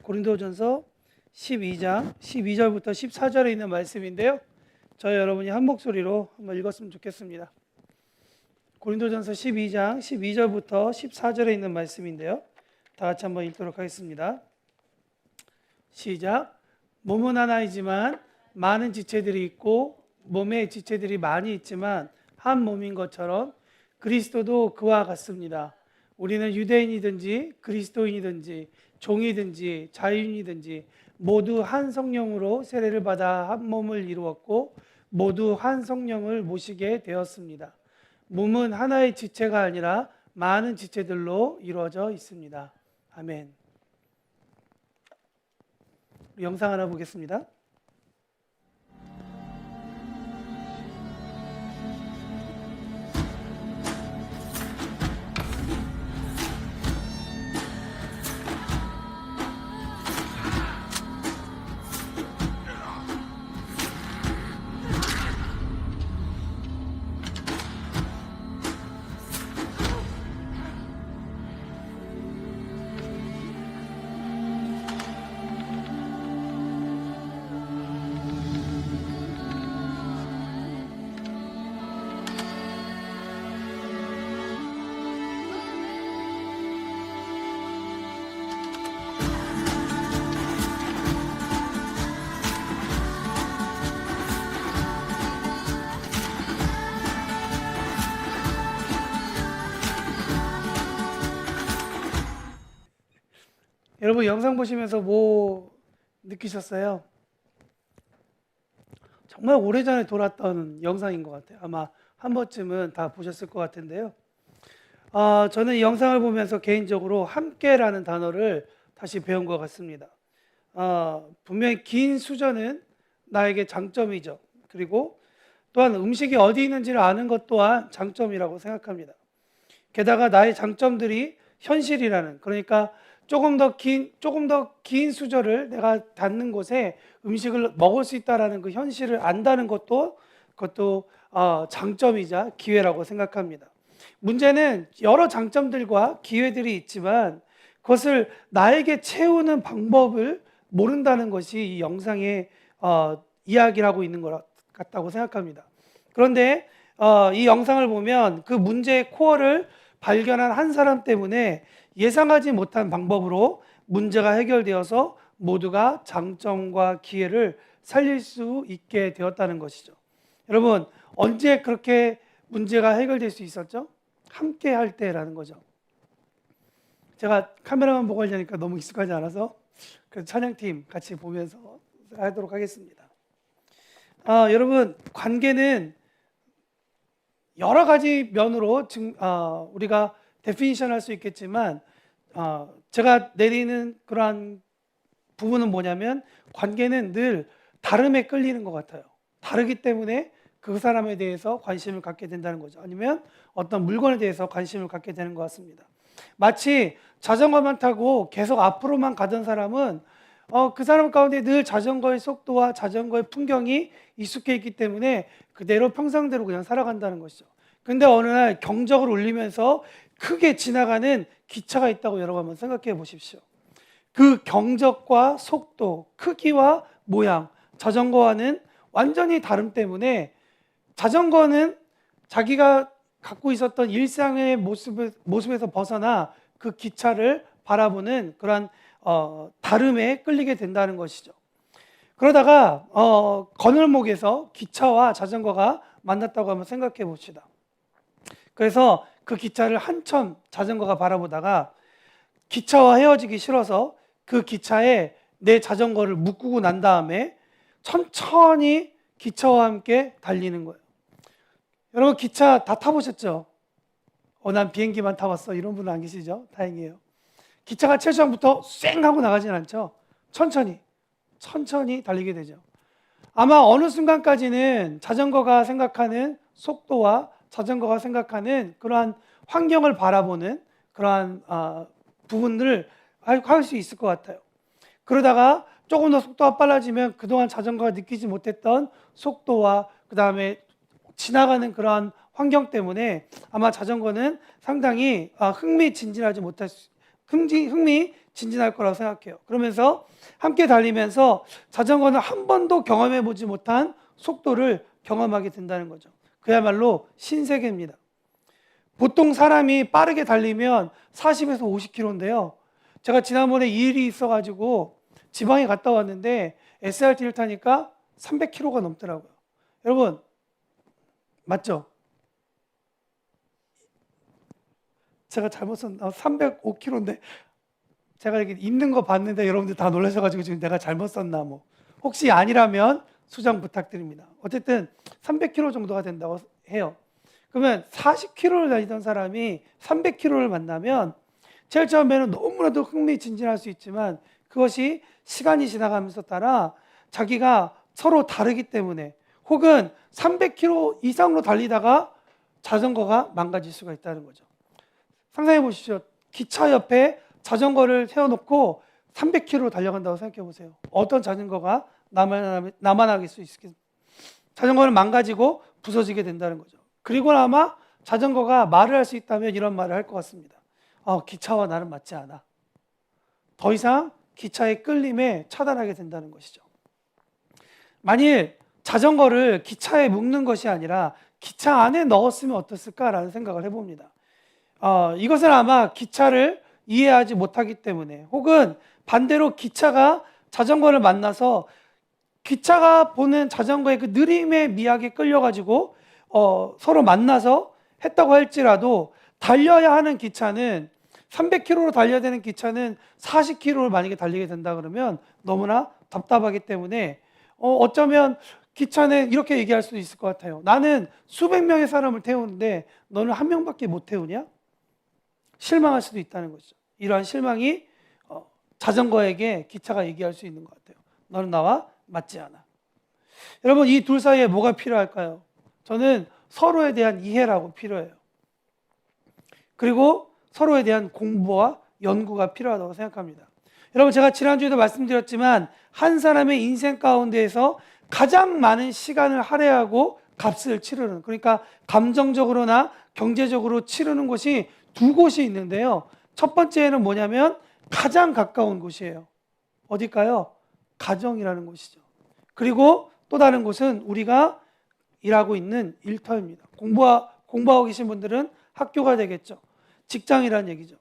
고린도전서 12장 12절부터 14절에 있는 말씀인데요. 저희 여러분이 한 목소리로 한번 읽었으면 좋겠습니다. 고린도전서 12장 12절부터 14절에 있는 말씀인데요. 다 같이 한번 읽도록 하겠습니다. 시작. 몸은 하나이지만 많은 지체들이 있고 몸에 지체들이 많이 있지만 한 몸인 것처럼 그리스도도 그와 같습니다. 우리는 유대인이든지 그리스도인이든지 종이든지 자유인이든지 모두 한 성령으로 세례를 받아 한 몸을 이루었고 모두 한 성령을 모시게 되었습니다. 몸은 하나의 지체가 아니라 많은 지체들로 이루어져 있습니다. 아멘. 영상 하나 보겠습니다. 여러분 영상 보시면서 뭐 느끼셨어요? 정말 오래전에 돌았던 영상인 것 같아요. 아마 한 번쯤은 다 보셨을 것 같은데요. 저는 이 영상을 보면서 개인적으로 함께라는 단어를 다시 배운 것 같습니다. 분명히 긴 수저는 나에게 장점이죠. 그리고 또한 음식이 어디 있는지를 아는 것 또한 장점이라고 생각합니다. 게다가 나의 장점들이 현실이라는, 그러니까 조금 더 긴 수저를 내가 닿는 곳에 음식을 먹을 수 있다라는 그 현실을 안다는 그것도 장점이자 기회라고 생각합니다. 문제는 여러 장점들과 기회들이 있지만 그것을 나에게 채우는 방법을 모른다는 것이 이 영상의 이야기를 하고 있는 것 같다고 생각합니다. 그런데 이 영상을 보면 그 문제의 코어를 발견한 한 사람 때문에 예상하지 못한 방법으로 문제가 해결되어서 모두가 장점과 기회를 살릴 수 있게 되었다는 것이죠. 여러분, 언제 그렇게 문제가 해결될 수 있었죠? 함께 할 때라는 거죠. 제가 카메라만 보고 하려니까 너무 익숙하지 않아서 그 찬양팀 같이 보면서 하도록 하겠습니다. 여러분, 관계는 여러 가지 면으로 우리가 데피니션 할 수 있겠지만 제가 내리는 그러한 부분은 뭐냐면 관계는 늘 다름에 끌리는 것 같아요. 다르기 때문에 그 사람에 대해서 관심을 갖게 된다는 거죠. 아니면 어떤 물건에 대해서 관심을 갖게 되는 것 같습니다. 마치 자전거만 타고 계속 앞으로만 가던 사람은 그 사람 가운데 늘 자전거의 속도와 자전거의 풍경이 익숙해 있기 때문에 그대로 평상대로 그냥 살아간다는 것이죠. 근데 어느 날 경적을 울리면서 크게 지나가는 기차가 있다고 여러분 한번 생각해 보십시오. 그 경적과 속도, 크기와 모양, 자전거와는 완전히 다름 때문에 자전거는 자기가 갖고 있었던 일상의 모습에서 벗어나 그 기차를 바라보는 그런 다름에 끌리게 된다는 것이죠. 그러다가 거늘목에서 기차와 자전거가 만났다고 한번 생각해 봅시다. 그래서 그 기차를 한참 자전거가 바라보다가 기차와 헤어지기 싫어서 그 기차에 내 자전거를 묶고 난 다음에 천천히 기차와 함께 달리는 거예요. 여러분 기차 다 타보셨죠? 난 비행기만 타봤어 이런 분은 안 계시죠? 다행이에요. 기차가 최초부터 쌩 하고 나가진 않죠. 천천히 달리게 되죠. 아마 어느 순간까지는 자전거가 생각하는 속도와 자전거가 생각하는 그러한 환경을 바라보는 그러한 부분들을 할 수 있을 것 같아요. 그러다가 조금 더 속도가 빨라지면 그동안 자전거가 느끼지 못했던 속도와 그 다음에 지나가는 그러한 환경 때문에 아마 자전거는 상당히 흥미진진하지 진진할 거라고 생각해요. 그러면서 함께 달리면서 자전거는 한 번도 경험해 보지 못한 속도를 경험하게 된다는 거죠. 그야말로 신세계입니다. 보통 사람이 빠르게 달리면 40에서 50km인데요. 제가 지난번에 일이 있어가지고 지방에 갔다 왔는데 SRT를 타니까 300km가 넘더라고요. 여러분, 맞죠? 제가 잘못 썼나? 305km인데 제가 이렇게 읽는 거 봤는데 여러분들 다 놀라셔가지고 지금 내가 잘못 썼나 뭐. 혹시 아니라면 수정 부탁드립니다. 어쨌든 300km 정도가 된다고 해요. 그러면 40km를 다니던 사람이 300km를 만나면 제일 처음에는 너무나도 흥미진진할 수 있지만 그것이 시간이 지나가면서 따라 자기가 서로 다르기 때문에 혹은 300km 이상으로 달리다가 자전거가 망가질 수가 있다는 거죠. 상상해 보시죠. 기차 옆에 자전거를 세워놓고 300km로 달려간다고 생각해 보세요. 어떤 자전거가 남아나길 수 있겠습니까? 자전거는 망가지고 부서지게 된다는 거죠. 그리고 아마 자전거가 말을 할 수 있다면 이런 말을 할 것 같습니다. 기차와 나는 맞지 않아. 더 이상 기차의 끌림에 차단하게 된다는 것이죠. 만일 자전거를 기차에 묶는 것이 아니라 기차 안에 넣었으면 어땠을까라는 생각을 해봅니다. 이것은 아마 기차를 이해하지 못하기 때문에 혹은 반대로 기차가 자전거를 만나서 기차가 보는 자전거의 그 느림에 미약에 끌려가지고 서로 만나서 했다고 할지라도 달려야 하는 기차는 300km로 달려야 되는 기차는 40km를 만약에 달리게 된다 그러면 너무나 답답하기 때문에 어쩌면 기차는 이렇게 얘기할 수도 있을 것 같아요. 나는 수백 명의 사람을 태우는데 너는 한 명밖에 못 태우냐? 실망할 수도 있다는 것이죠. 이러한 실망이 자전거에게 기차가 얘기할 수 있는 것 같아요. 너는 나와 맞지 않아. 여러분, 이 둘 사이에 뭐가 필요할까요? 저는 서로에 대한 이해라고 필요해요. 그리고 서로에 대한 공부와 연구가 필요하다고 생각합니다. 여러분, 제가 지난주에도 말씀드렸지만 한 사람의 인생 가운데에서 가장 많은 시간을 할애하고 값을 치르는, 그러니까 감정적으로나 경제적으로 치르는 곳이 두 곳이 있는데요. 첫 번째는 뭐냐면 가장 가까운 곳이에요. 어딜까요? 가정이라는 곳이죠. 그리고 또 다른 곳은 우리가 일하고 있는 일터입니다. 공부하고 계신 분들은 학교가 되겠죠. 직장이라는 얘기죠.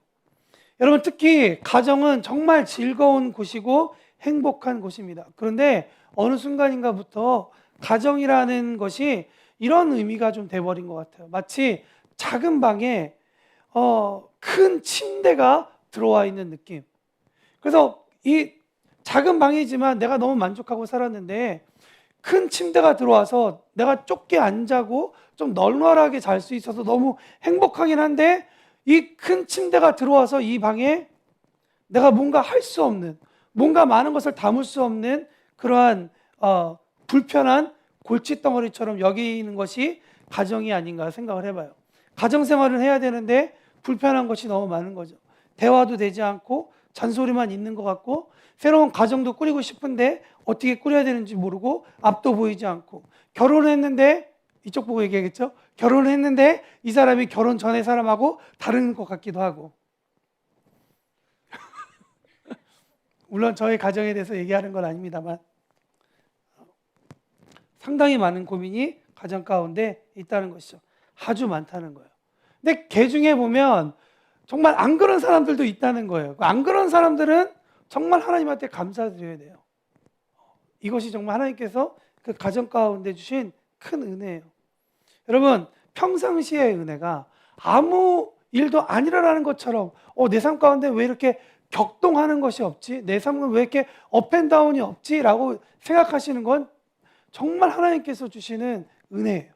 여러분, 특히 가정은 정말 즐거운 곳이고 행복한 곳입니다. 그런데 어느 순간인가부터 가정이라는 것이 이런 의미가 좀 돼버린 것 같아요. 마치 작은 방에 큰 침대가 들어와 있는 느낌. 그래서 이 작은 방이지만 내가 너무 만족하고 살았는데 큰 침대가 들어와서 내가 좁게 안 자고 좀 널널하게 잘 수 있어서 너무 행복하긴 한데 이 큰 침대가 들어와서 이 방에 내가 뭔가 할 수 없는, 뭔가 많은 것을 담을 수 없는 그러한 불편한 골칫덩어리처럼 여기는 것이 가정이 아닌가 생각을 해봐요. 가정생활을 해야 되는데 불편한 것이 너무 많은 거죠. 대화도 되지 않고 잔소리만 있는 것 같고 새로운 가정도 꾸리고 싶은데 어떻게 꾸려야 되는지 모르고 앞도 보이지 않고 결혼을 했는데 이쪽 보고 얘기하겠죠? 결혼을 했는데 이 사람이 결혼 전에 사람하고 다른 것 같기도 하고 물론 저의 가정에 대해서 얘기하는 건 아닙니다만 상당히 많은 고민이 가정 가운데 있다는 것이죠. 아주 많다는 거예요. 근데 그 중에 보면 정말 안 그런 사람들도 있다는 거예요. 안 그런 사람들은 정말 하나님한테 감사드려야 돼요. 이것이 정말 하나님께서 그 가정 가운데 주신 큰 은혜예요. 여러분, 평상시의 은혜가 아무 일도 안 일어나는 것처럼 내 삶 가운데 왜 이렇게 격동하는 것이 없지? 내 삶은 왜 이렇게 업앤다운이 없지? 라고 생각하시는 건 정말 하나님께서 주시는 은혜예요.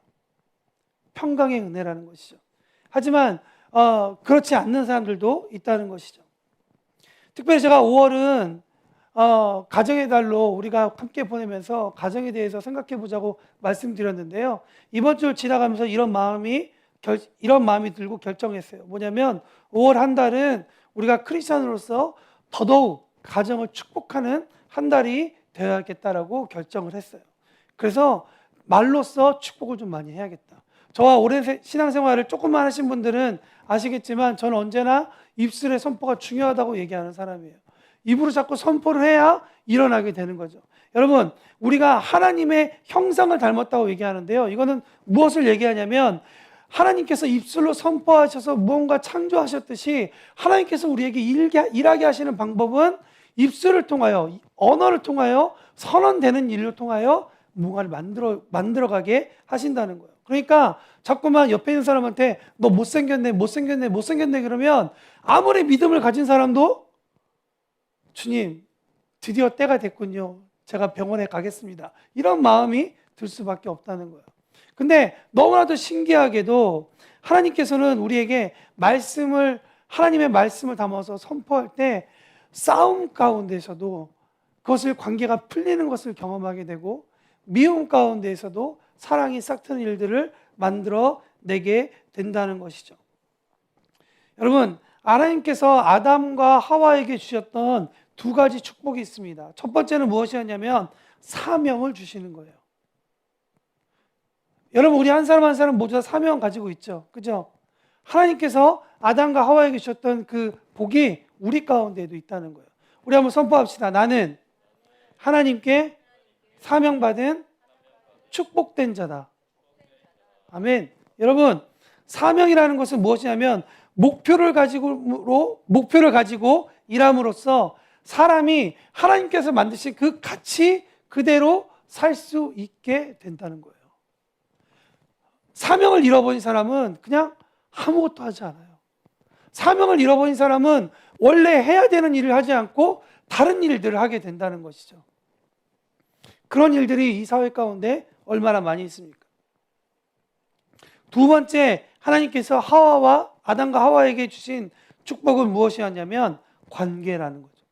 평강의 은혜라는 것이죠. 하지만 그렇지 않는 사람들도 있다는 것이죠. 특별히 제가 5월은 가정의 달로 우리가 함께 보내면서 가정에 대해서 생각해 보자고 말씀드렸는데요. 이번 주를 지나가면서 이런 마음이 들고 결정했어요. 뭐냐면 5월 한 달은 우리가 크리스천으로서 더더욱 가정을 축복하는 한 달이 되어야겠다라고 결정을 했어요. 그래서 말로써 축복을 좀 많이 해야겠다. 저와 오랜 신앙생활을 조금만 하신 분들은 아시겠지만 저는 언제나 입술의 선포가 중요하다고 얘기하는 사람이에요. 입으로 자꾸 선포를 해야 일어나게 되는 거죠. 여러분, 우리가 하나님의 형상을 닮았다고 얘기하는데요. 이거는 무엇을 얘기하냐면 하나님께서 입술로 선포하셔서 무언가 창조하셨듯이 하나님께서 우리에게 일하게 하시는 방법은 입술을 통하여, 언어를 통하여, 선언되는 일을 통하여 무언가를 만들어가게 하신다는 거예요. 그러니까 자꾸만 옆에 있는 사람한테 너 못생겼네, 못생겼네, 못생겼네 그러면 아무리 믿음을 가진 사람도 주님, 드디어 때가 됐군요. 제가 병원에 가겠습니다. 이런 마음이 들 수밖에 없다는 거예요. 근데 너무나도 신기하게도 하나님께서는 우리에게 하나님의 말씀을 담아서 선포할 때 싸움 가운데서도 그것을 관계가 풀리는 것을 경험하게 되고 미움 가운데에서도 사랑이 싹트는 일들을 만들어 내게 된다는 것이죠. 여러분, 하나님께서 아담과 하와에게 주셨던 두 가지 축복이 있습니다. 첫 번째는 무엇이었냐면 사명을 주시는 거예요. 여러분, 우리 한 사람 한 사람 모두 다 사명 가지고 있죠. 그죠? 하나님께서 아담과 하와에게 주셨던 그 복이 우리 가운데에도 있다는 거예요. 우리 한번 선포합시다. 나는 하나님께 사명받은 축복된 자다. 아멘. 여러분, 사명이라는 것은 무엇이냐면 목표를 가지고 일함으로써 사람이 하나님께서 만드신 그 가치 그대로 살 수 있게 된다는 거예요. 사명을 잃어버린 사람은 그냥 아무것도 하지 않아요. 사명을 잃어버린 사람은 원래 해야 되는 일을 하지 않고 다른 일들을 하게 된다는 것이죠. 그런 일들이 이 사회 가운데 얼마나 많이 있습니까? 두 번째, 하나님께서 아담과 하와에게 주신 축복은 무엇이었냐면 관계라는 거죠.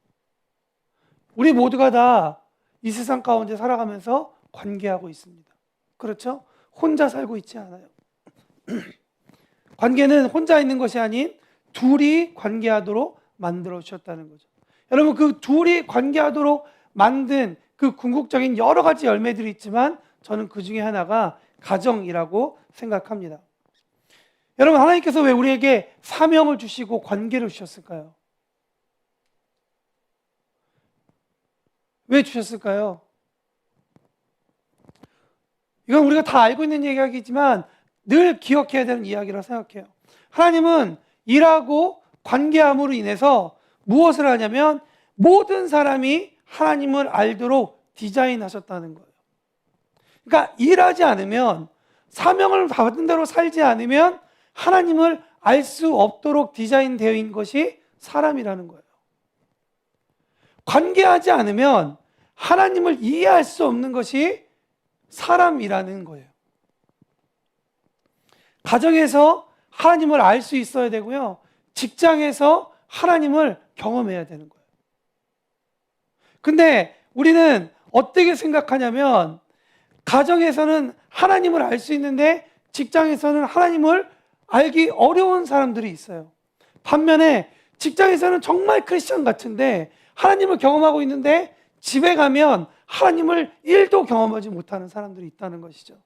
우리 모두가 다 이 세상 가운데 살아가면서 관계하고 있습니다. 그렇죠? 혼자 살고 있지 않아요. 관계는 혼자 있는 것이 아닌 둘이 관계하도록 만들어 주셨다는 거죠. 여러분, 그 둘이 관계하도록 만든 그 궁극적인 여러 가지 열매들이 있지만 저는 그 중에 하나가 가정이라고 생각합니다. 여러분, 하나님께서 왜 우리에게 사명을 주시고 관계를 주셨을까요? 왜 주셨을까요? 이건 우리가 다 알고 있는 이야기지만 늘 기억해야 되는 이야기라고 생각해요. 하나님은 일하고 관계함으로 인해서 무엇을 하냐면 모든 사람이 하나님을 알도록 디자인하셨다는 거예요. 그러니까 일하지 않으면, 사명을 받은 대로 살지 않으면 하나님을 알 수 없도록 디자인되어 있는 것이 사람이라는 거예요. 관계하지 않으면 하나님을 이해할 수 없는 것이 사람이라는 거예요. 가정에서 하나님을 알 수 있어야 되고요. 직장에서 하나님을 경험해야 되는 거예요. 근데 우리는 어떻게 생각하냐면 가정에서는 하나님을 알 수 있는데 직장에서는 하나님을 알기 어려운 사람들이 있어요. 반면에 직장에서는 정말 크리스천 같은데 하나님을 경험하고 있는데 집에 가면 하나님을 1도 경험하지 못하는 사람들이 있다는 것이죠.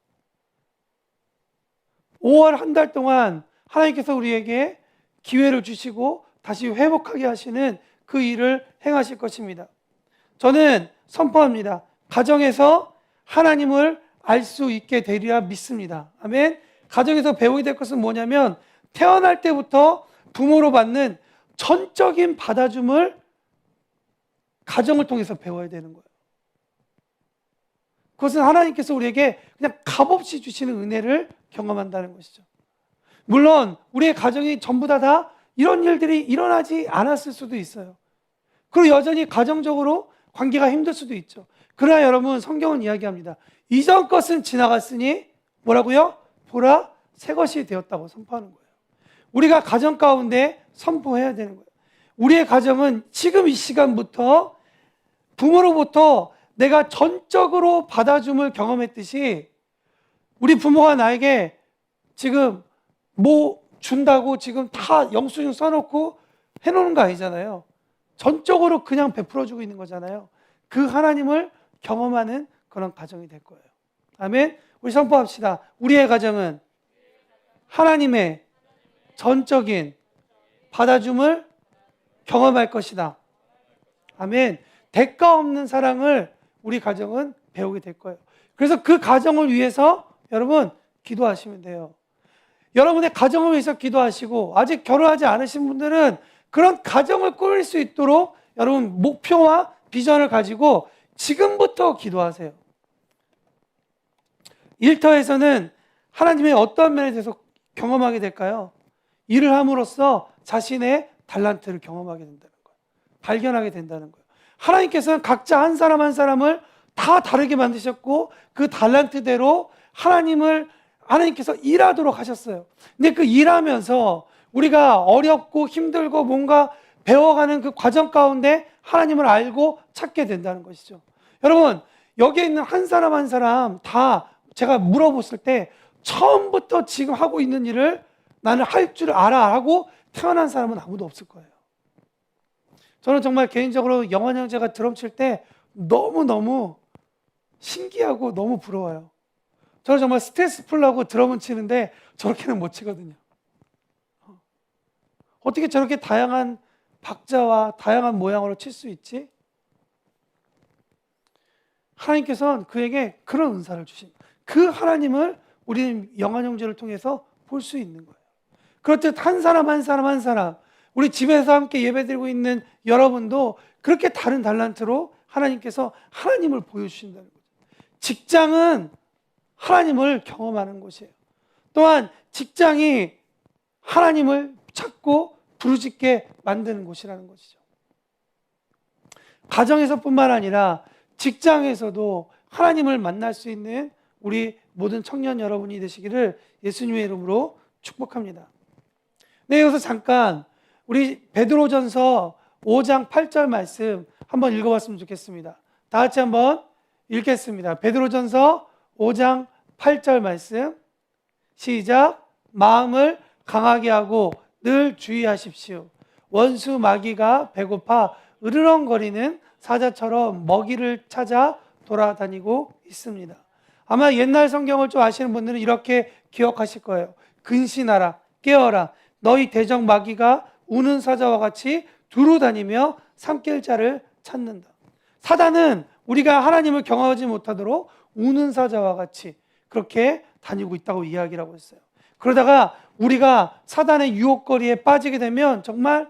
5월 한 달 동안 하나님께서 우리에게 기회를 주시고 다시 회복하게 하시는 그 일을 행하실 것입니다. 저는 선포합니다. 가정에서 하나님을 알 수 있게 되리라 믿습니다. 아멘. 가정에서 배우게 될 것은 뭐냐면 태어날 때부터 부모로 받는 전적인 받아줌을 가정을 통해서 배워야 되는 거예요. 그것은 하나님께서 우리에게 그냥 값없이 주시는 은혜를 경험한다는 것이죠. 물론 우리의 가정이 전부 다 이런 일들이 일어나지 않았을 수도 있어요. 그리고 여전히 가정적으로 관계가 힘들 수도 있죠. 그러나 여러분, 성경은 이야기합니다. 이전 것은 지나갔으니 뭐라고요? 보라, 새 것이 되었다고 선포하는 거예요. 우리가 가정 가운데 선포해야 되는 거예요. 우리의 가정은 지금 이 시간부터 부모로부터 내가 전적으로 받아줌을 경험했듯이 우리 부모가 나에게 지금 뭐 준다고 지금 다 영수증 써놓고 해놓는 거 아니잖아요. 전적으로 그냥 베풀어주고 있는 거잖아요. 그 하나님을 경험하는 그런 가정이 될 거예요. 아멘. 우리 선포합시다. 우리의 가정은 하나님의 전적인 받아줌을 경험할 것이다. 아멘. 대가 없는 사랑을 우리 가정은 배우게 될 거예요. 그래서 그 가정을 위해서 여러분 기도하시면 돼요. 여러분의 가정을 위해서 기도하시고, 아직 결혼하지 않으신 분들은 그런 가정을 꾸릴 수 있도록 여러분 목표와 비전을 가지고 지금부터 기도하세요. 일터에서는 하나님의 어떤 면에 대해서 경험하게 될까요? 일을 함으로써 자신의 달란트를 경험하게 된다는 거예요. 발견하게 된다는 거예요. 하나님께서는 각자 한 사람 한 사람을 다 다르게 만드셨고, 그 달란트대로 하나님께서 일하도록 하셨어요. 근데 그 일하면서 우리가 어렵고 힘들고 뭔가 배워가는 그 과정 가운데 하나님을 알고 찾게 된다는 것이죠. 여러분, 여기에 있는 한 사람 한 사람 다 제가 물어봤을 때 처음부터 지금 하고 있는 일을 나는 할 줄 알아 하고 태어난 사람은 아무도 없을 거예요. 저는 정말 개인적으로 영원 형제가 드럼 칠 때 너무너무 신기하고 너무 부러워요. 저는 정말 스트레스 풀려고 드럼은 치는데 저렇게는 못 치거든요. 어떻게 저렇게 다양한 박자와 다양한 모양으로 칠 수 있지? 하나님께서는 그에게 그런 은사를 주신, 그 하나님을 우리는 영원 형제를 통해서 볼 수 있는 거예요. 그렇듯 한 사람 한 사람 한 사람, 우리 집에서 함께 예배드리고 있는 여러분도 그렇게 다른 달란트로 하나님께서 하나님을 보여주신다는 거죠. 직장은 하나님을 경험하는 곳이에요. 또한 직장이 하나님을 찾고 부르짖게 만드는 곳이라는 것이죠. 가정에서뿐만 아니라 직장에서도 하나님을 만날 수 있는 우리 모든 청년 여러분이 되시기를 예수님의 이름으로 축복합니다. 네, 여기서 잠깐 우리 베드로전서 5장 8절 말씀 한번 읽어봤으면 좋겠습니다. 다 같이 한번 읽겠습니다. 베드로전서 5장 8절 말씀 시작. 마음을 강하게 하고 늘 주의하십시오. 원수 마귀가 배고파 으르렁거리는 사자처럼 먹이를 찾아 돌아다니고 있습니다. 아마 옛날 성경을 좀 아시는 분들은 이렇게 기억하실 거예요. 근신하라, 깨어라. 너희 대적 마귀가 우는 사자와 같이 두루 다니며 삼킬 자를 찾는다. 사단은 우리가 하나님을 경험하지 못하도록 우는 사자와 같이 그렇게 다니고 있다고 이야기를 하고 있어요. 그러다가 우리가 사단의 유혹거리에 빠지게 되면 정말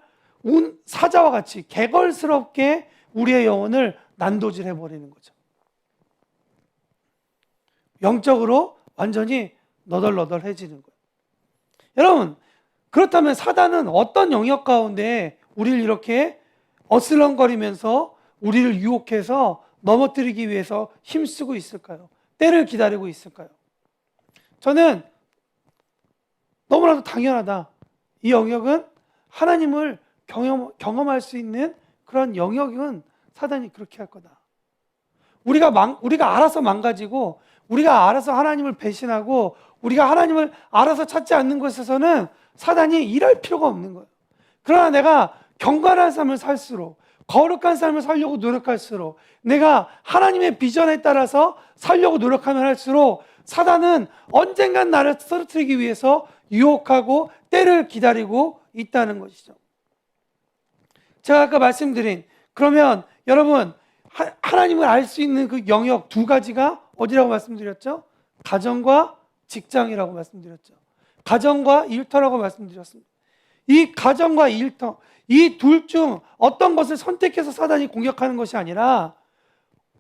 사자와 같이 개걸스럽게 우리의 영혼을 난도질해 버리는 거죠. 영적으로 완전히 너덜너덜해지는 거예요. 여러분, 그렇다면 사단은 어떤 영역 가운데 우리를 이렇게 어슬렁거리면서 우리를 유혹해서 넘어뜨리기 위해서 힘쓰고 있을까요? 때를 기다리고 있을까요? 저는 너무나도 당연하다. 이 영역은 하나님을 경험할 수 있는 그런 영역은 사단이 그렇게 할 거다. 우리가 알아서 망가지고, 우리가 알아서 하나님을 배신하고, 우리가 하나님을 알아서 찾지 않는 것에서는 사단이 일할 필요가 없는 거예요. 그러나 내가 경건한 삶을 살수록, 거룩한 삶을 살려고 노력할수록, 내가 하나님의 비전에 따라서 살려고 노력하면 할수록 사단은 언젠간 나를 쓰러뜨리기 위해서 유혹하고 때를 기다리고 있다는 것이죠. 제가 아까 말씀드린, 그러면 여러분 하나님을 알 수 있는 그 영역 두 가지가 어디라고 말씀드렸죠? 가정과 직장이라고 말씀드렸죠. 가정과 일터라고 말씀드렸습니다. 이 가정과 일터, 이 둘 중 어떤 것을 선택해서 사단이 공격하는 것이 아니라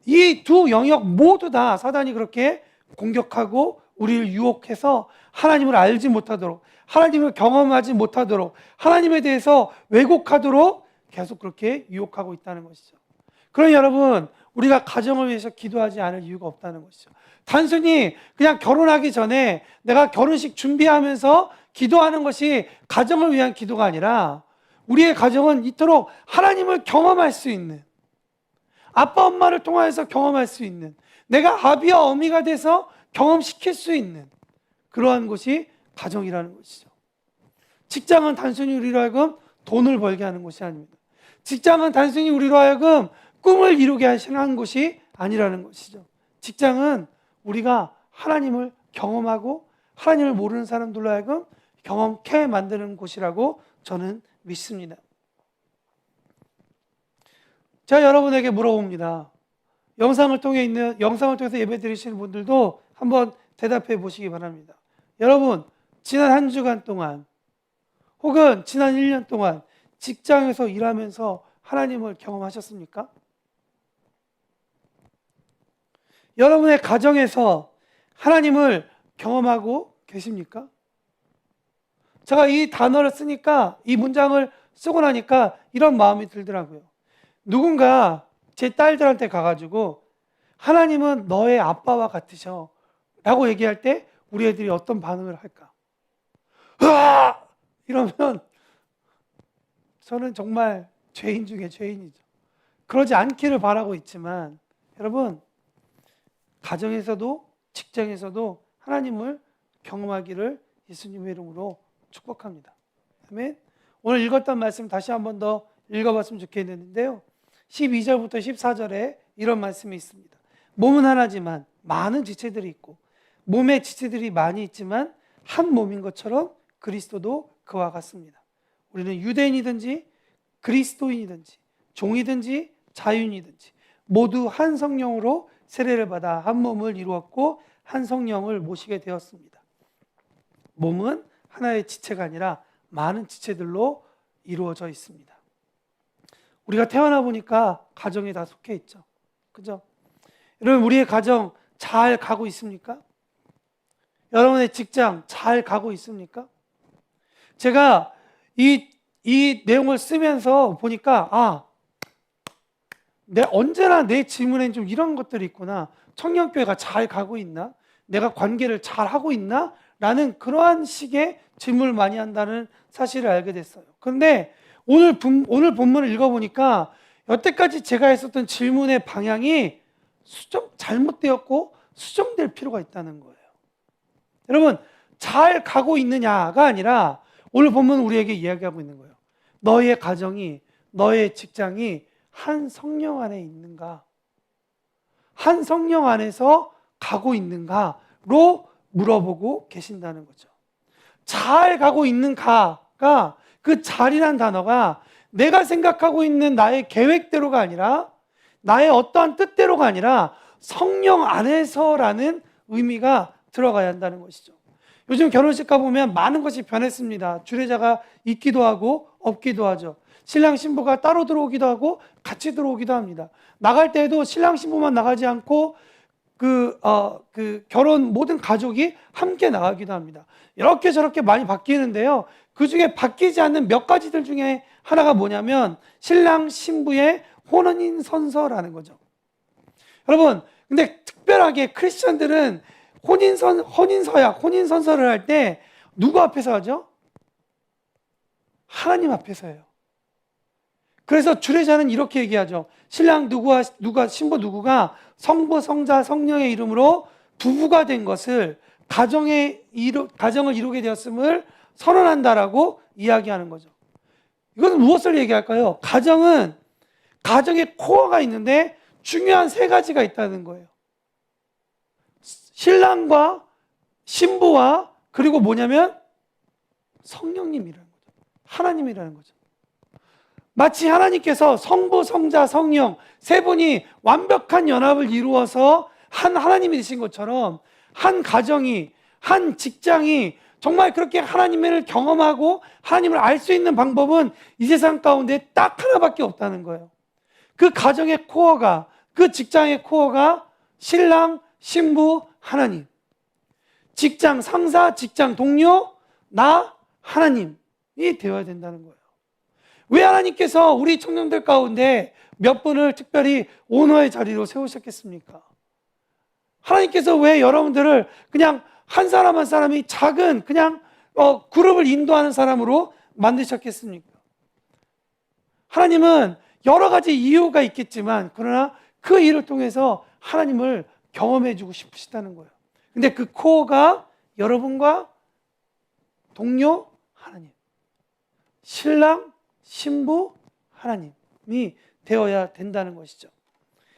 이 두 영역 모두 다 사단이 그렇게 공격하고 우리를 유혹해서 하나님을 알지 못하도록, 하나님을 경험하지 못하도록, 하나님에 대해서 왜곡하도록 계속 그렇게 유혹하고 있다는 것이죠. 그럼 여러분, 우리가 가정을 위해서 기도하지 않을 이유가 없다는 것이죠. 단순히 그냥 결혼하기 전에 내가 결혼식 준비하면서 기도하는 것이 가정을 위한 기도가 아니라 우리의 가정은 이토록 하나님을 경험할 수 있는, 아빠 엄마를 통하여서 경험할 수 있는, 내가 아비와 어미가 돼서 경험시킬 수 있는 그러한 것이 가정이라는 것이죠. 직장은 단순히 우리로 하여금 돈을 벌게 하는 것이 아닙니다. 직장은 단순히 우리로 하여금 꿈을 이루게 하시는 것이 아니라는 것이죠. 직장은 우리가 하나님을 경험하고 하나님을 모르는 사람들로 하여금 경험케 만드는 곳이라고 저는 믿습니다. 제가 여러분에게 물어봅니다. 영상을 통해서 예배 드리시는 분들도 한번 대답해 보시기 바랍니다. 여러분, 지난 한 주간 동안 혹은 지난 1년 동안 직장에서 일하면서 하나님을 경험하셨습니까? 여러분의 가정에서 하나님을 경험하고 계십니까? 제가 이 단어를 쓰니까, 이 문장을 쓰고 나니까 이런 마음이 들더라고요. 누군가 제 딸들한테 가가지고 하나님은 너의 아빠와 같으셔 라고 얘기할 때 우리 애들이 어떤 반응을 할까? 으아! 이러면 저는 정말 죄인 중에 죄인이죠. 그러지 않기를 바라고 있지만 여러분, 가정에서도 직장에서도 하나님을 경험하기를 예수님의 이름으로 축복합니다. 아멘. 오늘 읽었던 말씀 다시 한 번 더 읽어봤으면 좋겠는데요. 12절부터 14절에 이런 말씀이 있습니다. 몸은 하나지만 많은 지체들이 있고 몸에 지체들이 많이 있지만 한 몸인 것처럼 그리스도도 그와 같습니다. 우리는 유대인이든지 그리스도인이든지 종이든지 자유인이든지 모두 한 성령으로 세례를 받아 한 몸을 이루었고 한 성령을 모시게 되었습니다. 몸은 하나의 지체가 아니라 많은 지체들로 이루어져 있습니다. 우리가 태어나 보니까 가정에 다 속해 있죠. 그죠? 여러분, 우리의 가정 잘 가고 있습니까? 여러분의 직장 잘 가고 있습니까? 제가 이 내용을 쓰면서 보니까 언제나 내 질문엔 좀 이런 것들이 있구나. 청년교회가 잘 가고 있나? 내가 관계를 잘 하고 있나? 라는 그러한 식의 질문을 많이 한다는 사실을 알게 됐어요. 그런데 오늘 본문을 읽어보니까 여태까지 제가 했었던 질문의 방향이 잘못되었고 수정될 필요가 있다는 거예요. 여러분, 잘 가고 있느냐가 아니라 오늘 본문은 우리에게 이야기하고 있는 거예요. 너의 가정이, 너의 직장이 한 성령 안에 있는가? 한 성령 안에서 가고 있는가로 물어보고 계신다는 거죠. 잘 가고 있는가가, 그 잘이란 단어가 내가 생각하고 있는 나의 계획대로가 아니라 나의 어떠한 뜻대로가 아니라 성령 안에서라는 의미가 들어가야 한다는 것이죠. 요즘 결혼식 가보면 많은 것이 변했습니다. 주례자가 있기도 하고 없기도 하죠. 신랑 신부가 따로 들어오기도 하고 같이 들어오기도 합니다. 나갈 때에도 신랑 신부만 나가지 않고 결혼 모든 가족이 함께 나가기도 합니다. 이렇게 저렇게 많이 바뀌는데요. 그 중에 바뀌지 않는 몇 가지들 중에 하나가 뭐냐면 신랑 신부의 혼인 선서라는 거죠. 여러분, 근데 특별하게 크리스천들은 혼인 선서를 할 때 누구 앞에서 하죠? 하나님 앞에서 해요. 그래서 주례자는 이렇게 얘기하죠. 신랑 신부 누구가 성부, 성자, 성령의 이름으로 부부가 된 것을 가정을 이루게 되었음을 선언한다라고 이야기하는 거죠. 이것은 무엇을 얘기할까요? 가정은 가정의 코어가 있는데 중요한 세 가지가 있다는 거예요. 신랑과 신부와 그리고 뭐냐면 성령님이라는 거죠. 하나님이라는 거죠. 마치 하나님께서 성부, 성자, 성령 세 분이 완벽한 연합을 이루어서 한 하나님이 되신 것처럼 한 가정이, 한 직장이 정말 그렇게 하나님을 경험하고 하나님을 알 수 있는 방법은 이 세상 가운데 딱 하나밖에 없다는 거예요. 그 가정의 코어가, 그 직장의 코어가 신랑, 신부, 하나님. 직장 상사, 직장 동료, 나, 하나님이 되어야 된다는 거예요. 왜 하나님께서 우리 청년들 가운데 몇 분을 특별히 오너의 자리로 세우셨겠습니까? 하나님께서 왜 여러분들을 그냥 한 사람 한 사람이 작은 그냥 그룹을 인도하는 사람으로 만드셨겠습니까? 하나님은 여러 가지 이유가 있겠지만 그러나 그 일을 통해서 하나님을 경험해 주고 싶으시다는 거예요. 근데 그 코어가 여러분과 동료 하나님, 신랑, 신부 하나님이 되어야 된다는 것이죠.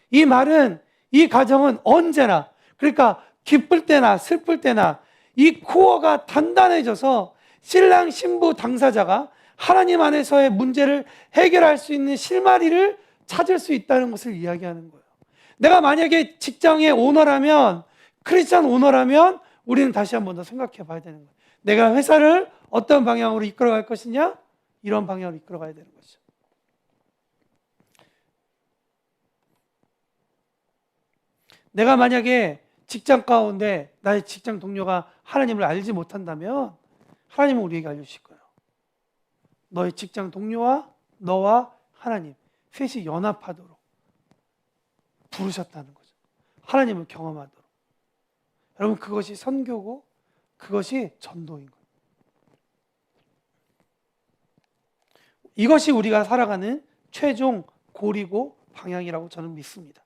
이 말은, 이 가정은 언제나, 그러니까 기쁠 때나 슬플 때나 이 코어가 단단해져서 신랑 신부 당사자가 하나님 안에서의 문제를 해결할 수 있는 실마리를 찾을 수 있다는 것을 이야기하는 거예요. 내가 만약에 직장의 오너라면, 크리스찬 오너라면 우리는 다시 한 번 더 생각해 봐야 되는 거예요. 내가 회사를 어떤 방향으로 이끌어갈 것이냐? 이런 방향으로 이끌어가야 되는 거죠. 내가 만약에 직장 가운데 나의 직장 동료가 하나님을 알지 못한다면 하나님은 우리에게 알려주실 거예요. 너의 직장 동료와 너와 하나님 셋이 연합하도록 부르셨다는 거죠. 하나님을 경험하도록. 여러분, 그것이 선교고 그것이 전도인 거예요. 이것이 우리가 살아가는 최종 고리고 방향이라고 저는 믿습니다.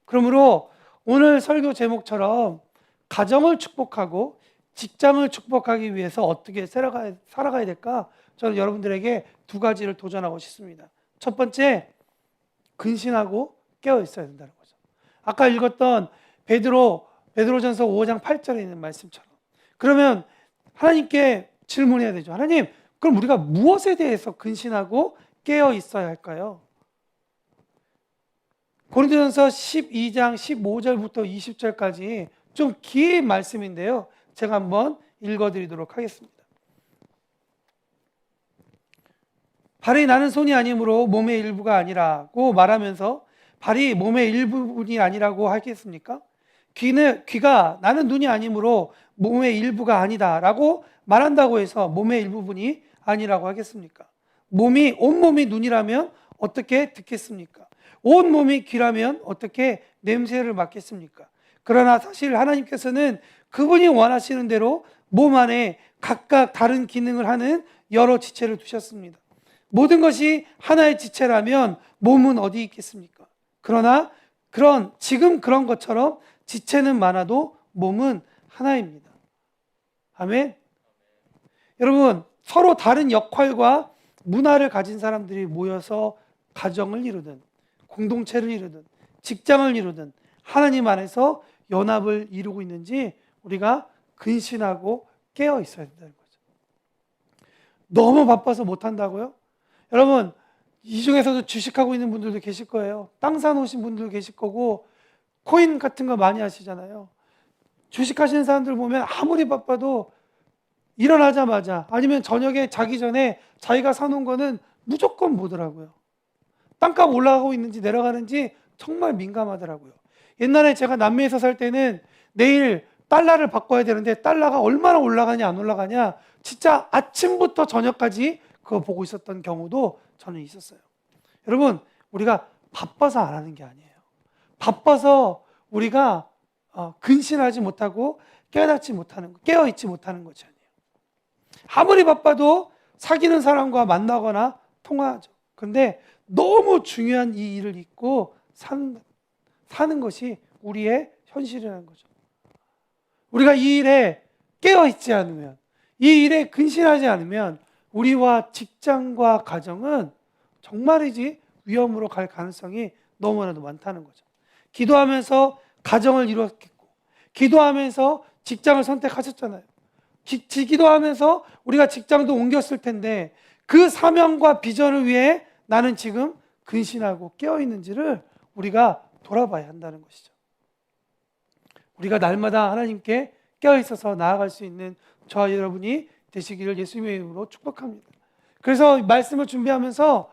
그러므로 오늘 설교 제목처럼 가정을 축복하고 직장을 축복하기 위해서 어떻게 살아가야 될까? 저는 여러분들에게 두 가지를 도전하고 싶습니다. 첫 번째, 근신하고 깨어 있어야 된다는 거죠. 아까 읽었던 베드로전서 5장 8절에 있는 말씀처럼. 그러면 하나님께 질문해야 되죠. 하나님, 그럼 우리가 무엇에 대해서 근신하고 깨어 있어야 할까요? 고린도전서 12장 15절부터 20절까지 좀 긴 말씀인데요. 제가 한번 읽어드리도록 하겠습니다. 발이 나는 손이 아니므로 몸의 일부가 아니라고 말하면서 발이 몸의 일부분이 아니라고 하겠습니까? 귀가 나는 눈이 아니므로 몸의 일부가 아니다라고 말한다고 해서 몸의 일부분이 아니라고 하겠습니까? 온몸이 눈이라면 어떻게 듣겠습니까? 온몸이 귀라면 어떻게 냄새를 맡겠습니까? 그러나 사실 하나님께서는 그분이 원하시는 대로 몸 안에 각각 다른 기능을 하는 여러 지체를 두셨습니다. 모든 것이 하나의 지체라면 몸은 어디 있겠습니까? 그러나 지금 그런 것처럼 지체는 많아도 몸은 하나입니다. 아멘. 여러분, 서로 다른 역할과 문화를 가진 사람들이 모여서 가정을 이루든 공동체를 이루든 직장을 이루든 하나님 안에서 연합을 이루고 있는지 우리가 근신하고 깨어 있어야 된다는 거죠. 너무 바빠서 못한다고요? 여러분, 이 중에서도 주식하고 있는 분들도 계실 거예요. 땅 사놓으신 분들도 계실 거고 코인 같은 거 많이 하시잖아요. 주식하시는 사람들 보면 아무리 바빠도 일어나자마자 아니면 저녁에 자기 전에 자기가 사놓은 거는 무조건 보더라고요. 땅값 올라가고 있는지 내려가는지 정말 민감하더라고요. 옛날에 제가 남미에서 살 때는 내일 달러를 바꿔야 되는데 달러가 얼마나 올라가냐 안 올라가냐 진짜 아침부터 저녁까지 그거 보고 있었던 경우도 저는 있었어요. 여러분, 우리가 바빠서 안 하는 게 아니에요. 바빠서 우리가 근신하지 못하고 깨어 있지 못하는 것이 아니에요. 아무리 바빠도 사귀는 사람과 만나거나 통화하죠. 그런데 너무 중요한 이 일을 잊고 사는 것이 우리의 현실이라는 거죠. 우리가 이 일에 깨어 있지 않으면, 이 일에 근신하지 않으면 우리와 직장과 가정은 정말이지 위험으로 갈 가능성이 너무나도 많다는 거죠. 기도하면서 가정을 이루었겠고, 기도하면서 직장을 선택하셨잖아요. 기도하면서 우리가 직장도 옮겼을 텐데 그 사명과 비전을 위해 나는 지금 근신하고 깨어있는지를 우리가 돌아봐야 한다는 것이죠. 우리가 날마다 하나님께 깨어있어서 나아갈 수 있는 저와 여러분이 되시기를 예수님의 이름으로 축복합니다. 그래서 말씀을 준비하면서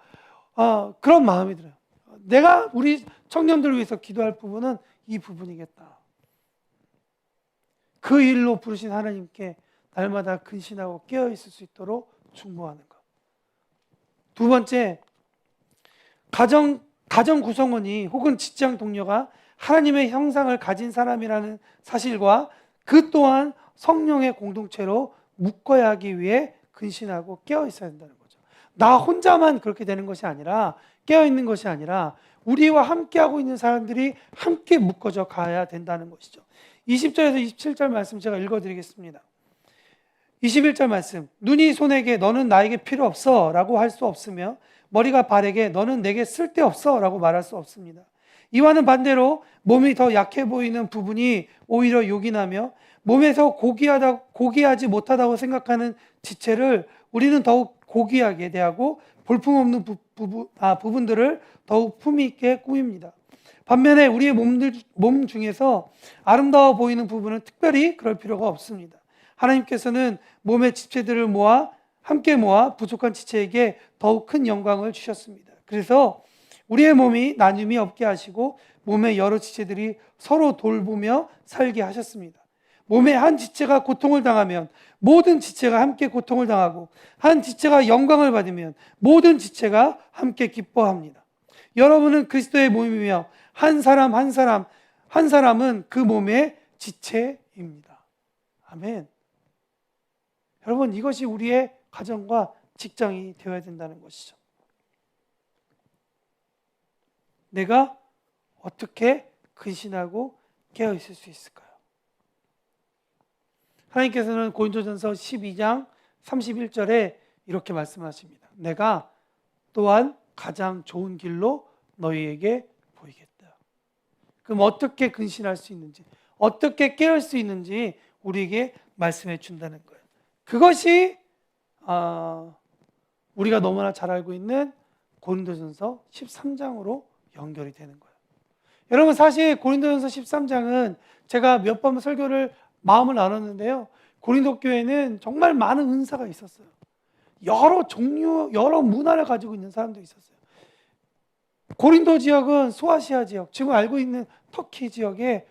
그런 마음이 들어요. 내가 우리 청년들을 위해서 기도할 부분은 이 부분이겠다. 그 일로 부르신 하나님께 날마다 근신하고 깨어있을 수 있도록 중보하는 것. 두 번째, 가정 구성원이 혹은 직장 동료가 하나님의 형상을 가진 사람이라는 사실과 그 또한 성령의 공동체로 묶어야 하기 위해 근신하고 깨어 있어야 된다는 거죠. 나 혼자만 그렇게 되는 것이 아니라, 깨어 있는 것이 아니라 우리와 함께하고 있는 사람들이 함께 묶어져 가야 된다는 것이죠. 20절에서 27절 말씀 제가 읽어드리겠습니다. 21절 말씀, 눈이 손에게 너는 나에게 필요 없어 라고 할 수 없으며 머리가 발에게 너는 내게 쓸데없어 라고 말할 수 없습니다. 이와는 반대로 몸이 더 약해 보이는 부분이 오히려 욕이 나며 몸에서 고귀하지 못하다고 생각하는 지체를 우리는 더욱 고귀하게 대하고 볼품없는 부분들을 더욱 품위 있게 꾸밉니다. 반면에 우리의 몸 중에서 아름다워 보이는 부분은 특별히 그럴 필요가 없습니다. 하나님께서는 몸의 지체들을 함께 모아 부족한 지체에게 더욱 큰 영광을 주셨습니다. 그래서 우리의 몸이 나눔이 없게 하시고 몸의 여러 지체들이 서로 돌보며 살게 하셨습니다. 몸의 한 지체가 고통을 당하면 모든 지체가 함께 고통을 당하고, 한 지체가 영광을 받으면 모든 지체가 함께 기뻐합니다. 여러분은 그리스도의 몸이며 한 사람은 그 몸의 지체입니다. 아멘. 여러분, 이것이 우리의 가정과 직장이 되어야 된다는 것이죠. 내가 어떻게 근신하고 깨어 있을 수 있을까요? 하나님께서는 고린도전서 12장 31절에 이렇게 말씀하십니다. 내가 또한 가장 좋은 길로 너희에게 보이겠다. 그럼 어떻게 근신할 수 있는지, 어떻게 깨울 수 있는지 우리에게 말씀해 준다는 거예요. 그것이 우리가 너무나 잘 알고 있는 고린도전서 13장으로 연결이 되는 거예요. 여러분, 사실 고린도전서 13장은 제가 몇 번 설교를 마음을 나눴는데요, 고린도 교회는 정말 많은 은사가 있었어요. 여러 종류, 여러 문화를 가지고 있는 사람도 있었어요. 고린도 지역은 소아시아 지역, 지금 알고 있는 터키 지역에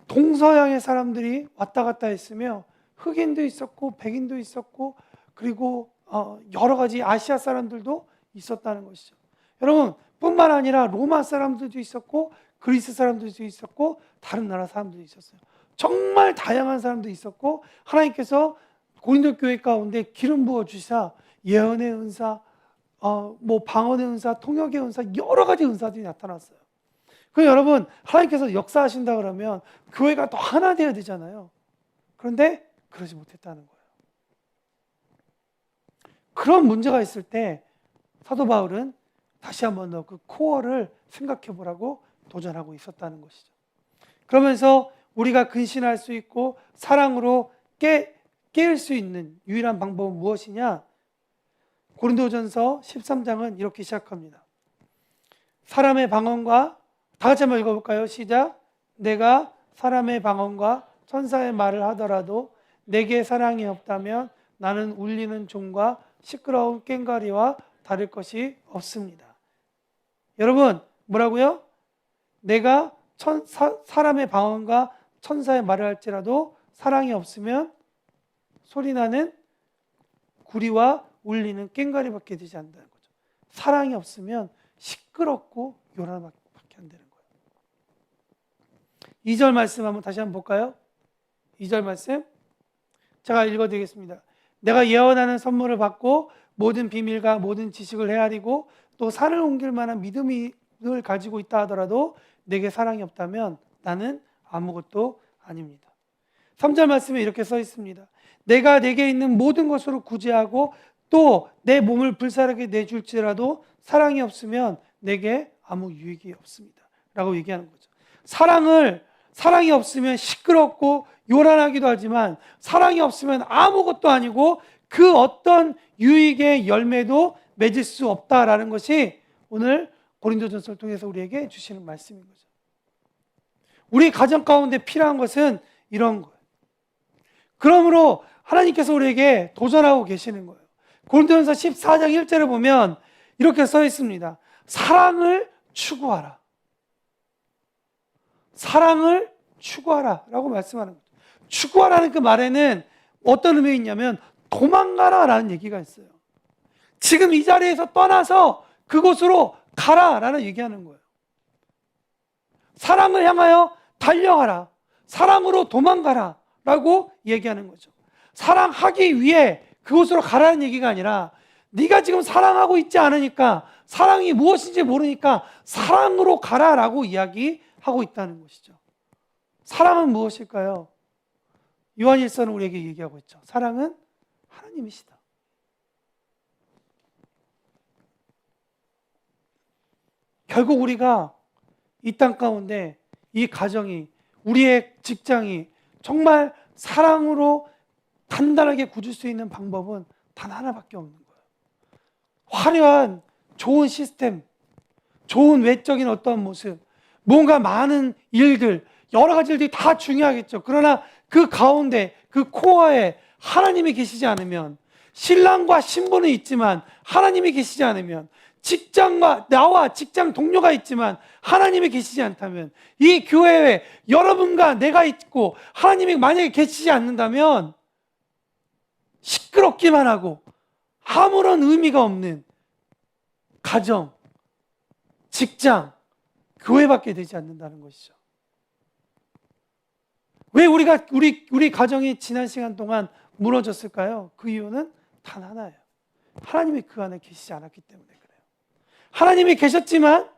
동서양의 사람들이 왔다 갔다 했으며, 흑인도 있었고 백인도 있었고, 그리고 여러 가지 아시아 사람들도 있었다는 것이죠. 여러분, 뿐만 아니라 로마 사람들도 있었고, 그리스 사람들도 있었고, 다른 나라 사람들도 있었어요. 정말 다양한 사람도 있었고, 하나님께서 고린도 교회 가운데 기름 부어 주시사 예언의 은사, 방언의 은사, 통역의 은사, 여러 가지 은사들이 나타났어요. 그 여러분, 하나님께서 역사하신다 그러면 교회가 또 하나 되어야 되잖아요. 그런데 그러지 못했다는 거예요. 그런 문제가 있을 때 사도 바울은 다시 한번 더 그 코어를 생각해 보라고 도전하고 있었다는 것이죠. 그러면서 우리가 근신할 수 있고 사랑으로 깨울 수 있는 유일한 방법은 무엇이냐? 고린도전서 13장은 이렇게 시작합니다. 사람의 방언과, 다 같이 한번 읽어볼까요? 시작. 내가 사람의 방언과 천사의 말을 하더라도 내게 사랑이 없다면 나는 울리는 종과 시끄러운 꽹과리와 다를 것이 없습니다. 여러분, 뭐라고요? 내가 사람의 방언과 천사의 말을 할지라도 사랑이 없으면 소리나는 구리와 울리는 꽹과리밖에 되지 않는다는 거죠. 사랑이 없으면 시끄럽고 요란밖에 안 되는 거예요. 2절 말씀 한번 다시 한번 볼까요? 2절 말씀 제가 읽어드리겠습니다. 내가 예언하는 선물을 받고 모든 비밀과 모든 지식을 헤아리고 또 산을 옮길 만한 믿음을 가지고 있다 하더라도 내게 사랑이 없다면 나는 아무것도 아닙니다. 3절 말씀에 이렇게 써 있습니다. 내가 내게 있는 모든 것으로 구제하고 또 내 몸을 불사르게 내줄지라도 사랑이 없으면 내게 아무 유익이 없습니다. 라고 얘기하는 거죠. 사랑이 없으면 시끄럽고 요란하기도 하지만 사랑이 없으면 아무것도 아니고 그 어떤 유익의 열매도 맺을 수 없다라는 것이 오늘 고린도전서를 통해서 우리에게 주시는 말씀인 거죠. 우리 가정 가운데 필요한 것은 이런 거예요. 그러므로 하나님께서 우리에게 도전하고 계시는 거예요. 고린도전서 14장 1절을 보면 이렇게 써 있습니다. 사랑을 추구하라. 사랑을 추구하라 라고 말씀하는 거죠. 추구하라는 그 말에는 어떤 의미가 있냐면 도망가라 라는 얘기가 있어요. 지금 이 자리에서 떠나서 그곳으로 가라 라는 얘기하는 거예요. 사랑을 향하여 달려가라. 사랑으로 도망가라 라고 얘기하는 거죠. 사랑하기 위해 그곳으로 가라는 얘기가 아니라 네가 지금 사랑하고 있지 않으니까, 사랑이 무엇인지 모르니까 사랑으로 가라라고 이야기하고 있다는 것이죠. 사랑은 무엇일까요? 요한일서는 우리에게 얘기하고 있죠. 사랑은 하나님이시다. 결국 우리가 이 땅 가운데 이 가정이, 우리의 직장이 정말 사랑으로 단단하게 굳을 수 있는 방법은 단 하나밖에 없는 거예요. 화려한 좋은 시스템, 좋은 외적인 어떤 모습, 뭔가 많은 일들, 여러 가지 일들이 다 중요하겠죠. 그러나 그 가운데, 그 코어에 하나님이 계시지 않으면, 신랑과 신부는 있지만 하나님이 계시지 않으면, 직장과 나와 직장 동료가 있지만 하나님이 계시지 않다면, 이 교회에 여러분과 내가 있고 하나님이 만약에 계시지 않는다면 시끄럽기만 하고 아무런 의미가 없는 가정, 직장, 교회밖에 되지 않는다는 것이죠. 왜 우리 가정이 지난 시간 동안 무너졌을까요? 그 이유는 단 하나예요. 하나님이 그 안에 계시지 않았기 때문에 그래요. 하나님이 계셨지만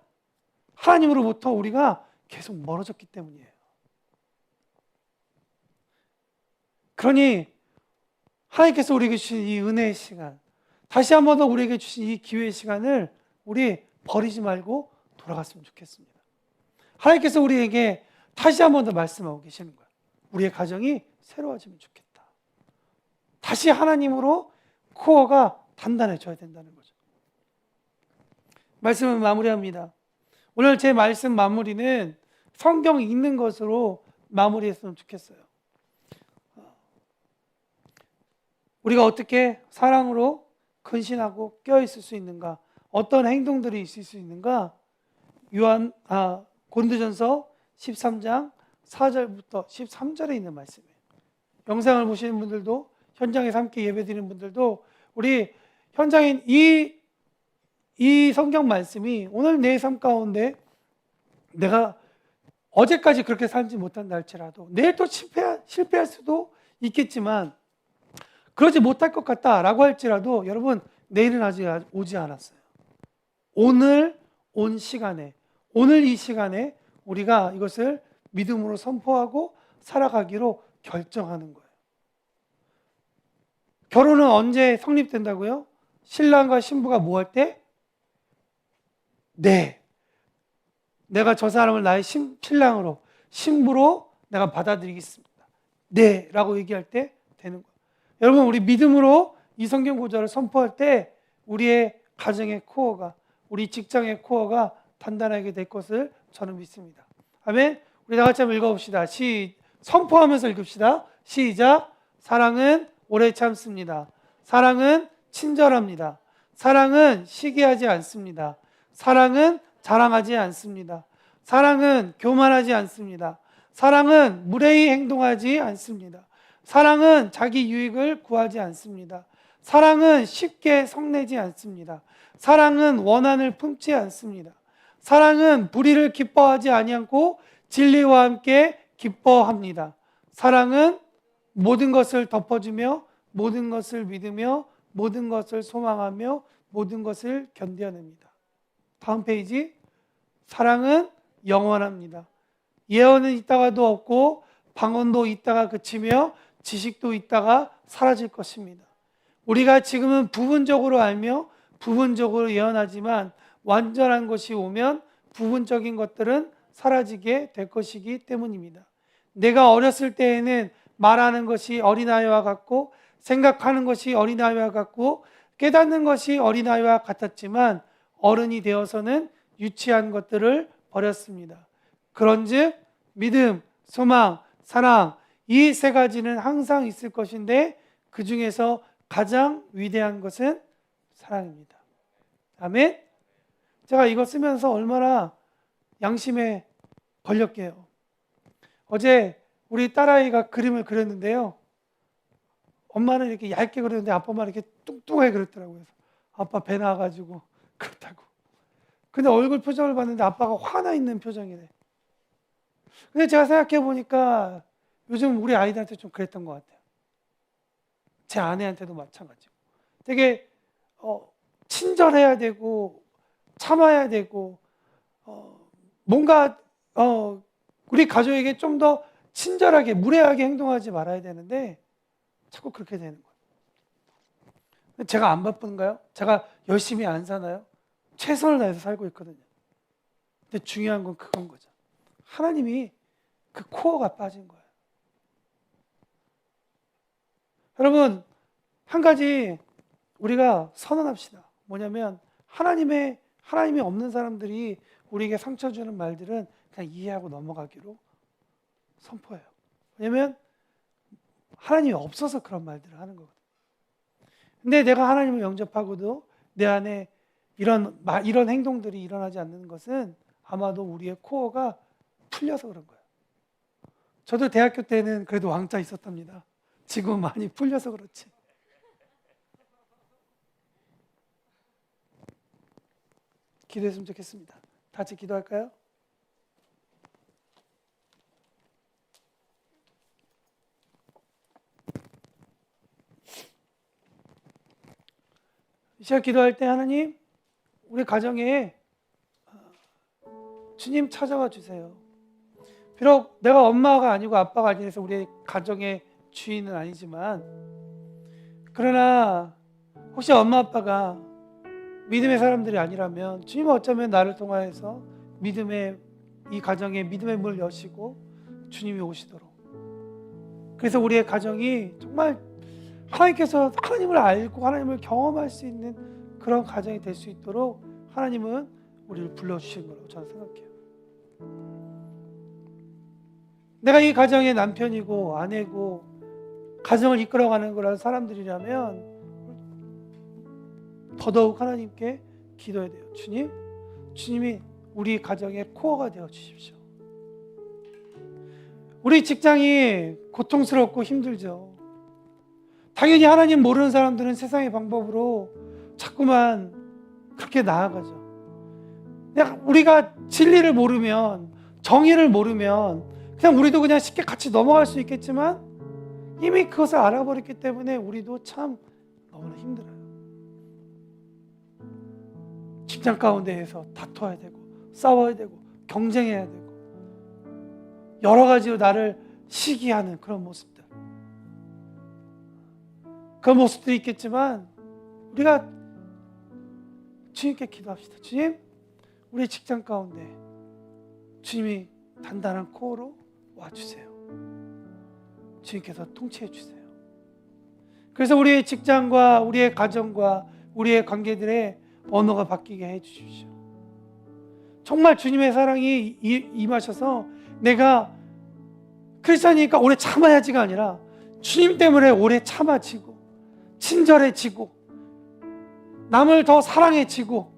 하나님으로부터 우리가 계속 멀어졌기 때문이에요. 그러니 하나님께서 우리에게 주신 이 은혜의 시간, 다시 한 번 더 우리에게 주신 이 기회의 시간을 우리 버리지 말고 돌아갔으면 좋겠습니다. 하나님께서 우리에게 다시 한 번 더 말씀하고 계시는 거예요. 우리의 가정이 새로워지면 좋겠다. 다시 하나님으로 코어가 단단해져야 된다는 거죠. 말씀을 마무리합니다. 오늘 제 말씀 마무리는 성경 읽는 것으로 마무리했으면 좋겠어요. 우리가 어떻게 사랑으로 근신하고 껴있을 수 있는가? 어떤 행동들이 있을 수 있는가? 고린도전서 13장 4절부터 13절에 있는 말씀이에요. 영상을 보시는 분들도, 현장에서 함께 예배드리는 분들도, 우리 현장인 이 성경 말씀이 오늘 내 삶 가운데 내가 어제까지 그렇게 살지 못한다 할지라도 내일 또 실패할 수도 있겠지만, 그러지 못할 것 같다라고 할지라도 여러분, 내일은 아직 오지 않았어요. 오늘 이 시간에 우리가 이것을 믿음으로 선포하고 살아가기로 결정하는 거예요. 결혼은 언제 성립된다고요? 신랑과 신부가 뭐 할 때? 네, 내가 저 사람을 나의 신랑으로, 신부로 내가 받아들이겠습니다. 네, 라고 얘기할 때 되는 거예요. 여러분, 우리 믿음으로 이 성경 구절을 선포할 때 우리의 가정의 코어가, 우리 직장의 코어가 단단하게 될 것을 저는 믿습니다. 아멘. 우리 다 같이 한번 읽어봅시다. 선포하면서 읽읍시다. 시작. 사랑은 오래 참습니다. 사랑은 친절합니다. 사랑은 시기하지 않습니다. 사랑은 자랑하지 않습니다. 사랑은 교만하지 않습니다. 사랑은 무례히 행동하지 않습니다. 사랑은 자기 유익을 구하지 않습니다. 사랑은 쉽게 성내지 않습니다. 사랑은 원한을 품지 않습니다. 사랑은 불의를 기뻐하지 아니하고 진리와 함께 기뻐합니다. 사랑은 모든 것을 덮어주며, 모든 것을 믿으며, 모든 것을 소망하며, 모든 것을 견뎌냅니다. 다음 페이지. 사랑은 영원합니다. 예언은 있다가도 없고, 방언도 있다가 그치며, 지식도 있다가 사라질 것입니다. 우리가 지금은 부분적으로 알며 부분적으로 예언하지만 완전한 것이 오면 부분적인 것들은 사라지게 될 것이기 때문입니다. 내가 어렸을 때에는 말하는 것이 어린아이와 같고, 생각하는 것이 어린아이와 같고, 깨닫는 것이 어린아이와 같았지만 어른이 되어서는 유치한 것들을 버렸습니다. 그런즉 믿음, 소망, 사랑, 이 세 가지는 항상 있을 것인데 그 중에서 가장 위대한 것은 사랑입니다. 아멘. 제가 이거 쓰면서 얼마나 양심에 걸렸게요. 어제 우리 딸아이가 그림을 그렸는데요. 엄마는 이렇게 얇게 그렸는데 아빠만 이렇게 뚱뚱하게 그렸더라고요. 아빠 배 나와가지고 그렇다고. 근데 얼굴 표정을 봤는데 아빠가 화나 있는 표정이래. 근데 제가 생각해 보니까 요즘 우리 아이들한테 좀 그랬던 것 같아요. 제 아내한테도 마찬가지고. 되게 친절해야 되고 참아야 되고 뭔가 우리 가족에게 좀 더 친절하게 무례하게 행동하지 말아야 되는데 자꾸 그렇게 되는 거예요. 제가 안 바쁜가요? 제가 열심히 안 사나요? 최선을 다해서 살고 있거든요. 근데 중요한 건 그건 거죠. 하나님이 그 코어가 빠진 거예요. 여러분, 한 가지 우리가 선언합시다. 뭐냐면 하나님이 없는 사람들이 우리에게 상처 주는 말들은 그냥 이해하고 넘어가기로 선포해요. 왜냐면 하나님이 없어서 그런 말들을 하는 거거든요. 근데 내가 하나님을 영접하고도 내 안에 이런 행동들이 일어나지 않는 것은 아마도 우리의 코어가 풀려서 그런 거예요. 저도 대학교 때는 그래도 왕자 있었답니다. 지금은 많이 풀려서 그렇지. 기도했으면 좋겠습니다. 다 같이 기도할까요? 이 시간 기도할 때 하나님, 우리 가정에 주님 찾아와 주세요. 비록 내가 엄마가 아니고 아빠가 아니라서 우리 가정의 주인은 아니지만, 그러나 혹시 엄마 아빠가 믿음의 사람들이 아니라면 주님은 어쩌면 나를 통하여서 이 가정에 믿음의 문을 여시고 주님이 오시도록, 그래서 우리의 가정이 정말 하나님께서 하나님을 알고 하나님을 경험할 수 있는 그런 가정이 될 수 있도록 하나님은 우리를 불러주신 거라고 저는 생각해요. 내가 이 가정의 남편이고 아내고 가정을 이끌어가는 거라는 사람들이라면 더더욱 하나님께 기도해야 돼요. 주님이 우리 가정의 코어가 되어 주십시오. 우리 직장이 고통스럽고 힘들죠. 당연히 하나님 모르는 사람들은 세상의 방법으로 자꾸만 그렇게 나아가죠. 우리가 진리를 모르면, 정의를 모르면 그냥 우리도 그냥 쉽게 같이 넘어갈 수 있겠지만, 이미 그것을 알아버렸기 때문에 우리도 참 너무나 힘들어요. 직장 가운데에서 다퉈야 되고 싸워야 되고 경쟁해야 되고 여러 가지로 나를 시기하는 그런 모습들, 그런 모습들이 있겠지만 우리가 주님께 기도합시다. 주님, 우리 직장 가운데 주님이 단단한 코어로 와주세요. 주님께서 통치해 주세요. 그래서 우리의 직장과 우리의 가정과 우리의 관계들의 언어가 바뀌게 해 주십시오. 정말 주님의 사랑이 임하셔서 내가 크리스찬이니까 오래 참아야지가 아니라 주님 때문에 오래 참아지고 친절해지고 남을 더 사랑해지고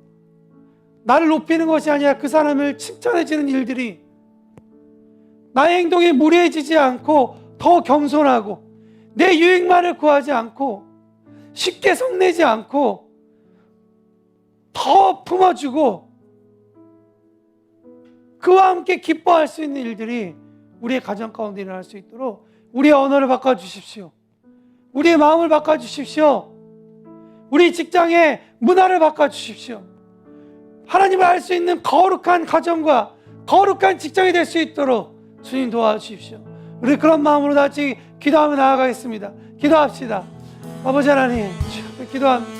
나를 높이는 것이 아니라 그 사람을 칭찬해지는 일들이 나의 행동에 무례해지지 않고 더 겸손하고 내 유익만을 구하지 않고 쉽게 성내지 않고 더 품어주고 그와 함께 기뻐할 수 있는 일들이 우리의 가정 가운데 일어날 수 있도록 우리의 언어를 바꿔주십시오. 우리의 마음을 바꿔주십시오. 우리 직장의 문화를 바꿔주십시오. 하나님을 알 수 있는 거룩한 가정과 거룩한 직장이 될 수 있도록 주님 도와주십시오. 우리 그런 마음으로 같이 기도하며 나아가겠습니다. 기도합시다. 아버지 하나님, 기도합니다.